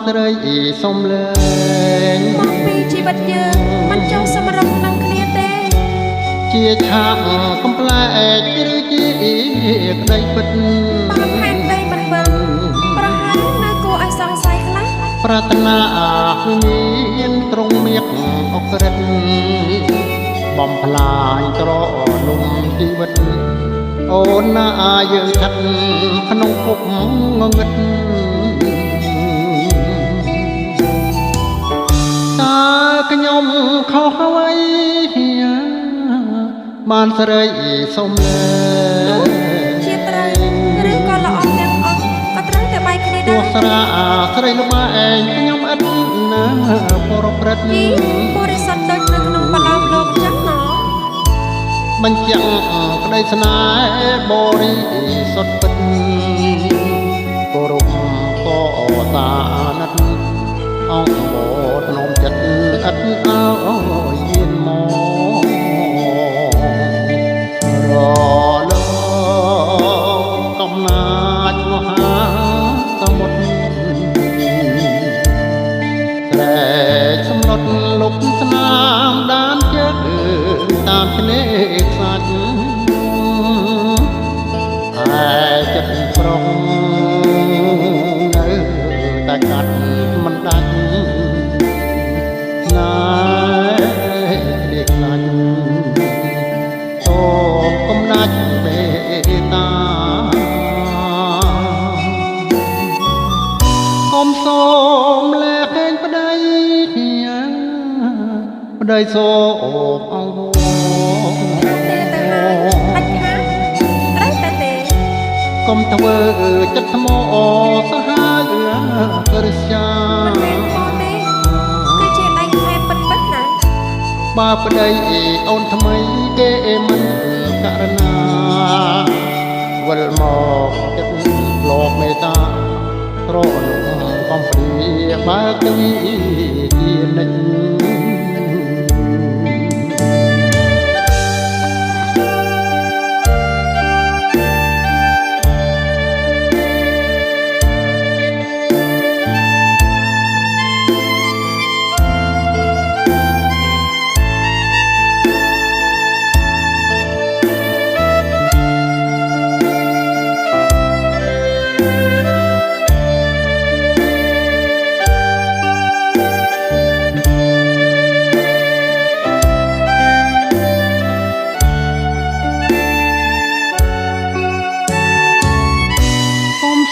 ស្រីសុំលែងមកពីជីវិតយើងមិនចង់សម្រុងនឹងគ្នាទេជាឆាកកំប្លែកឬជាក្តីពិតបើផែនដីមិនវឹងប្រហែលនៅគួរឲ្យសង្ស័យខ្លះប្រាថ្នាមានត្រង់មៀកអក្រិតបំផ្លាញត្រលំជីវិតអូនណាយើងឆាត់ក្នុងភពងងឹតតើខ្ញុំខុសអ្វីបានស្រីសុំលែងជាត្រូវឬក៏ល្អទាំងអស់ក៏ត្រូវតែបែកគ្នាដែរទោះស្រាស្រីល្បែងខ្ញុំឥតណាបរព្រឹត្តបរិសុទ្ធដូចនៅក្នុងបឡោមលោកចឹងណោបញ្ជាក់ក្តីស្នេហ៍បរិសុទ្ធពិតគោរពក៏តាណិតអង្គបថ្នមចិត្តឥតអើយយានមករលកំណាចមហាសមុទ្រស្រែកសំឡុតលុបស្នាមដានជើងតាមភ្នែកសាច់ហើយចិត្តប្រុងនៅតែកាត់មិនដាច់ណាយភ្លេចខ្លាញ់សូមកំណាច់បេតាកុំសូមលែកែងប្តីប្តីសូមអង្វរទេទៅហើយបាច់ខាត្រូវតែទេកុំធ្វើចិត្តថ្មសាហាវរស្យាមិនមែនទេគឺជាដៃខែពិតពិតណាបើប្តីអូនថ្មីគេមិនករណាវិលមកចិត្តធ្លាប់មេត្តាត្រលំកំព្រាបើគីជានិច្ច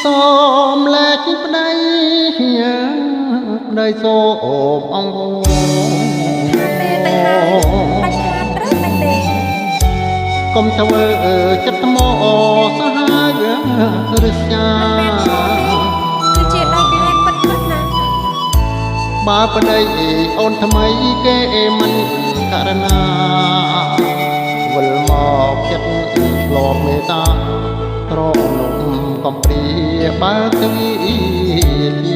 សូមលែកប្តីប្តីសូមអង្វរទេទៅហើយបាច់ខាត្រូវតែទេកុំធ្វើចិត្តថ្មសាហាវរស្យាគឺជាដៃខែពិតពិតណាបើប្តីអូនថ្មីគេមិនករណាវិលមកចិត្តធ្លាប់មេត្តាត្រលំកំព្រាបើគី